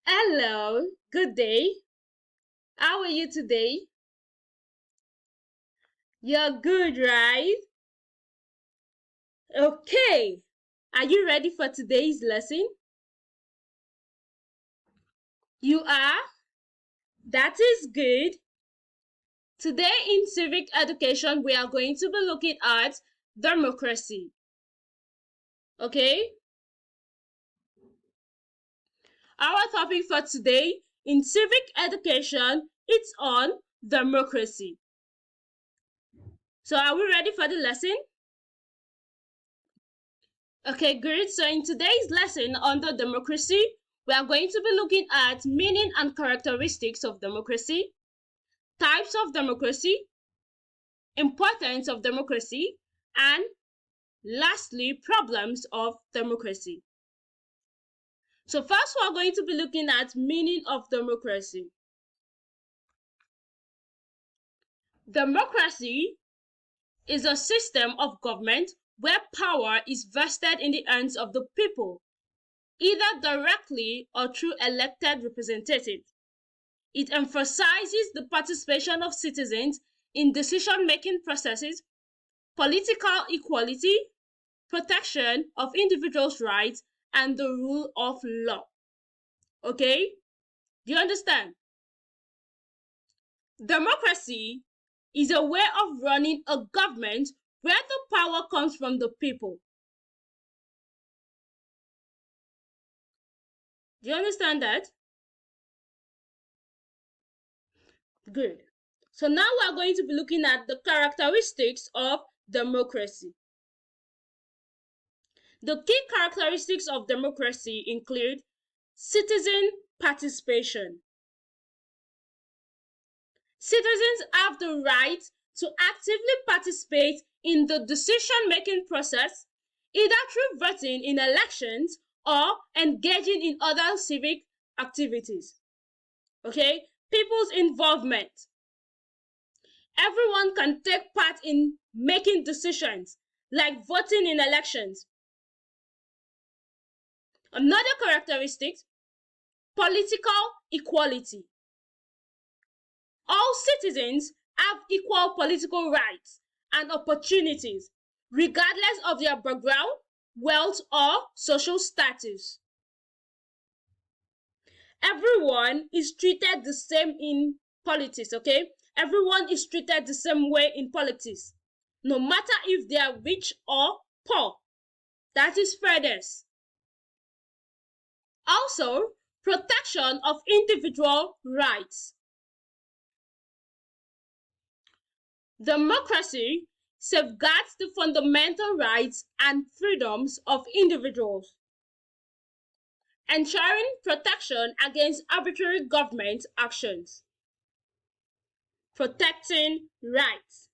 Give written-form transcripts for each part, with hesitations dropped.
Hello, good day. How are you today? You're good, right? Okay. Are you ready for today's lesson? You are? That is good. Today in civic education, we are going to be looking at democracy. Okay? Our topic for today in civic education is on democracy. So are we ready for the lesson? Okay, good. So in today's lesson under democracy, we are going to be looking at meaning and characteristics of democracy, types of democracy, importance of democracy, and lastly, problems of democracy. So first, we are going to be looking at meaning of democracy. Democracy is a system of government where power is vested in the hands of the people, either directly or through elected representatives. It emphasizes the participation of citizens in decision-making processes, political equality, protection of individuals' rights, and the rule of law. Okay? Do you understand? Democracy is a way of running a government where the power comes from the people. Do you understand that? Good. So now we are going to be looking at the characteristics of democracy. The key characteristics of democracy include citizen participation. Citizens have the right to actively participate in the decision-making process, either through voting in elections or engaging in other civic activities. Okay? People's involvement. Everyone can take part in making decisions, like voting in elections. Another characteristic, political equality. All citizens have equal political rights and opportunities, regardless of their background, wealth, or social status. Everyone is treated the same in politics, okay? Everyone is treated the same way in politics, no matter if they are rich or poor. That is fairness. Also, protection of individual rights. Democracy safeguards the fundamental rights and freedoms of individuals, ensuring protection against arbitrary government actions. Protecting rights.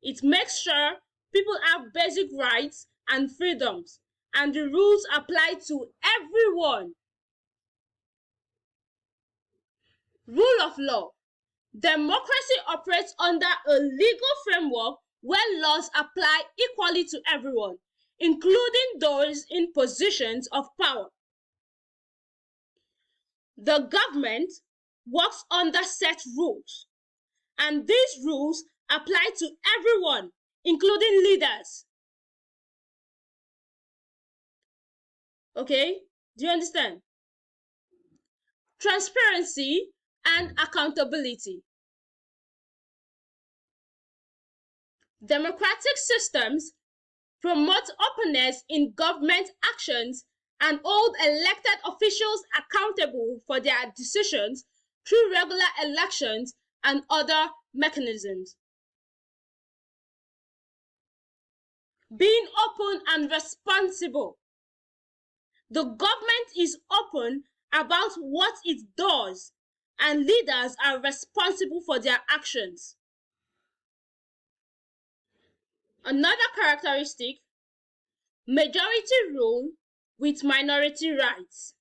It makes sure people have basic rights and freedoms, and the rules apply to everyone. Rule of law. Democracy operates under a legal framework where laws apply equally to everyone, including those in positions of power. The government works under set rules, and these rules apply to everyone, including leaders. Okay? Do you understand? Transparency and accountability. Democratic systems promote openness in government actions and hold elected officials accountable for their decisions through regular elections and other mechanisms. Being open and responsible. The government is open about what it does, and leaders are responsible for their actions. Another characteristic, majority rule with minority rights.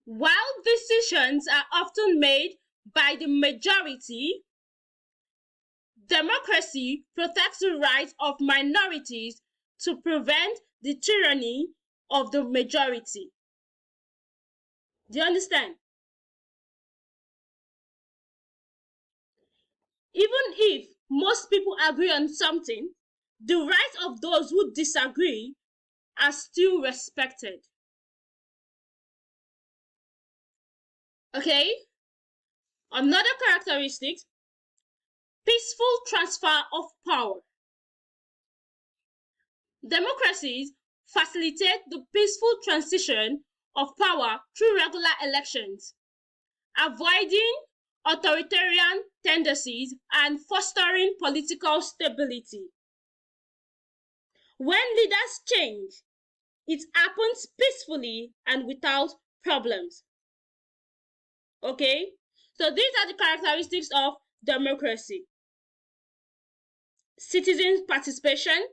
While decisions are often made by the majority, democracy protects the rights of minorities to prevent the tyranny of the majority. Do you understand? Even if most people agree on something, the rights of those who disagree are still respected. Okay? Another characteristic, peaceful transfer of power. Democracies facilitate the peaceful transition of power through regular elections, avoiding authoritarian tendencies and fostering political stability. When leaders change, it happens peacefully and without problems. Okay? So these are the characteristics of democracy: citizen participation,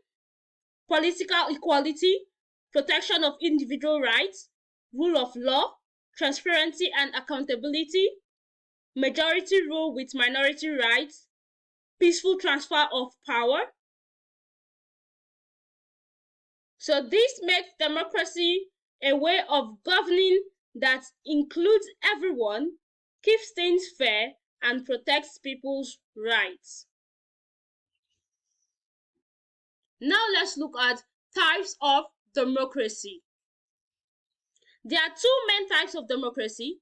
political equality, protection of individual rights, rule of law, transparency and accountability, majority rule with minority rights, peaceful transfer of power. So this makes democracy a way of governing that includes everyone, keeps things fair, and protects people's rights. Now let's look at types of democracy. There are two main types of democracy: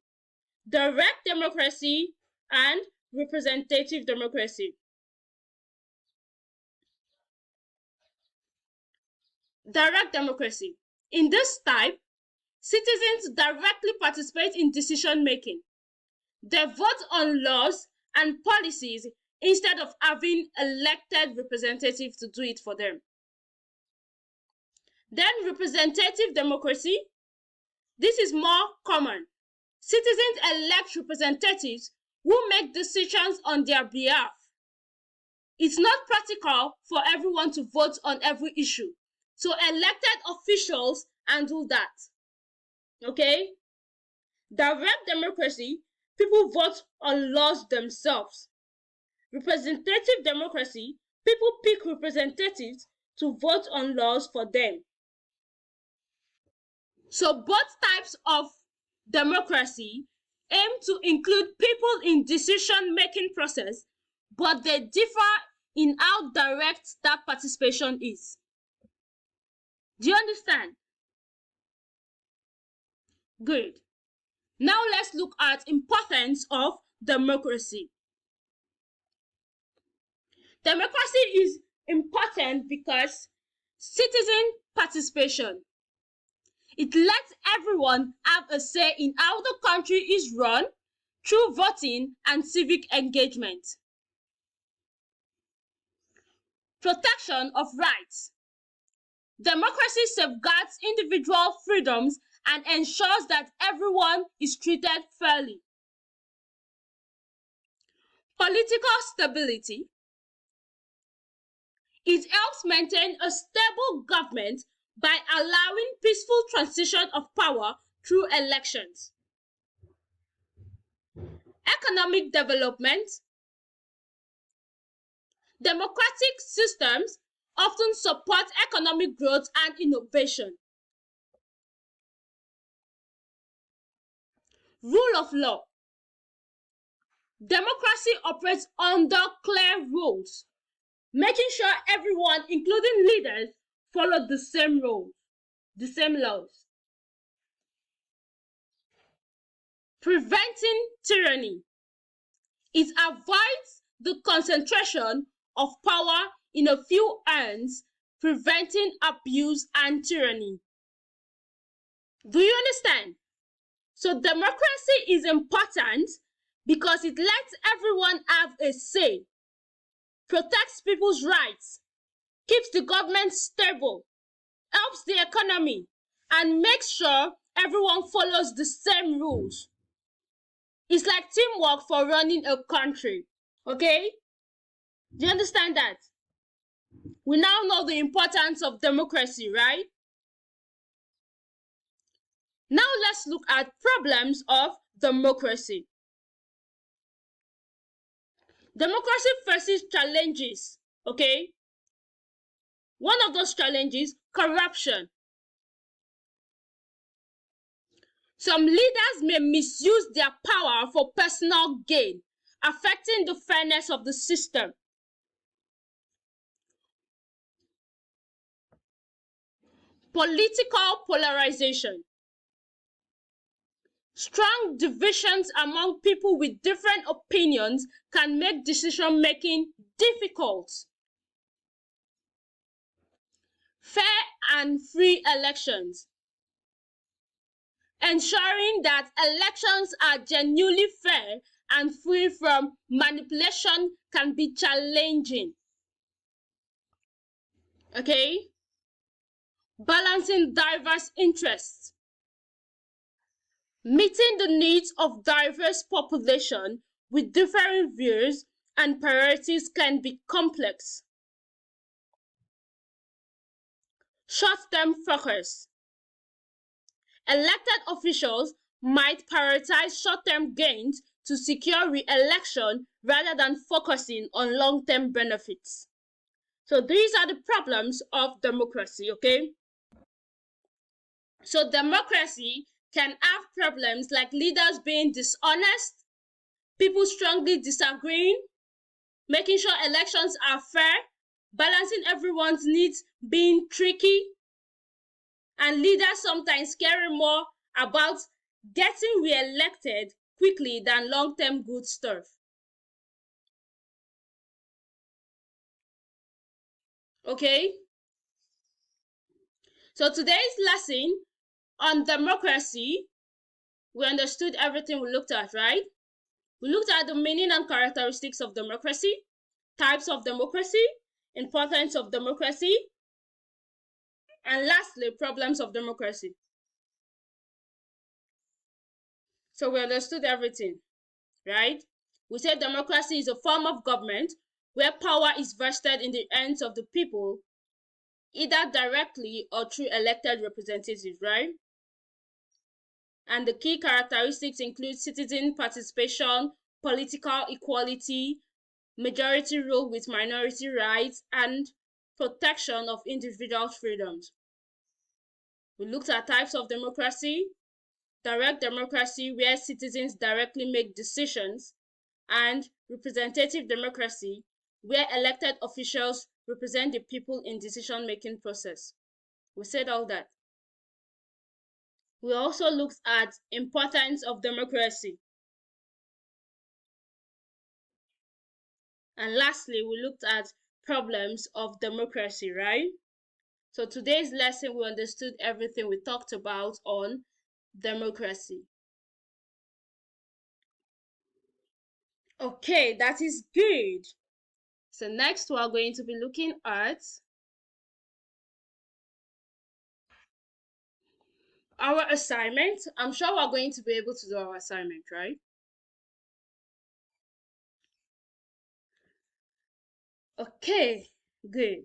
direct democracy and representative democracy. Direct democracy. In this type, citizens directly participate in decision making. They vote on laws and policies instead of having elected representatives to do it for them. Then representative democracy. This is more common. Citizens elect representatives who make decisions on their behalf. It's not practical for everyone to vote on every issue, so elected officials handle that. Okay? Direct democracy, people vote on laws themselves. Representative democracy, people pick representatives to vote on laws for them. So both types of democracy aim to include people in decision-making process, but they differ in how direct that participation is. Do you understand? Good. Now let's look at importance of democracy. Democracy is important because citizen participation. It lets everyone have a say in how the country is run through voting and civic engagement. Protection of rights. Democracy safeguards individual freedoms and ensures that everyone is treated fairly. Political stability. It helps maintain a stable government by allowing peaceful transition of power through elections. Economic development. Democratic systems often support economic growth and innovation. Rule of law. Democracy operates under clear rules, making sure everyone, including leaders, follow the same rules, the same laws. Preventing tyranny. It avoids the concentration of power in a few hands, preventing abuse and tyranny. Do you understand? So democracy is important because it lets everyone have a say, protects people's rights, keeps the government stable, helps the economy, and makes sure everyone follows the same rules. It's like teamwork for running a country. Okay? Do you understand that? We now know the importance of democracy, right? Now let's look at problems of democracy. Democracy faces challenges, okay? One of those challenges, corruption. Some leaders may misuse their power for personal gain, affecting the fairness of the system. Political polarization. Strong divisions among people with different opinions can make decision-making difficult. Fair and free elections. Ensuring that elections are genuinely fair and free from manipulation can be challenging. Okay? Balancing diverse interests. Meeting the needs of diverse population with differing views and priorities can be complex. Short-term focus. Elected officials might prioritize short-term gains to secure re-election rather than focusing on long-term benefits. So these are the problems of democracy, okay? So democracy can have problems like leaders being dishonest, people strongly disagreeing, making sure elections are fair, balancing everyone's needs being tricky, and leaders sometimes caring more about getting re-elected quickly than long-term good stuff. Okay? So today's lesson on democracy, we understood everything we looked at, right? We looked at the meaning and characteristics of democracy, types of democracy, importance of democracy, and lastly, problems of democracy. So we understood everything, right? We said democracy is a form of government where power is vested in the hands of the people, either directly or through elected representatives, right? And the key characteristics include citizen participation, political equality, majority rule with minority rights, and protection of individual freedoms. We looked at types of democracy: direct democracy, where citizens directly make decisions, and representative democracy, where elected officials represent the people in decision-making process. We said all that. We also looked at importance of democracy. And lastly, we looked at problems of democracy, right? So today's lesson, we understood everything we talked about on democracy. Okay, that is good. So next we are going to be looking at our assignment. I'm sure we're going to be able to do our assignment, right? Okay, good.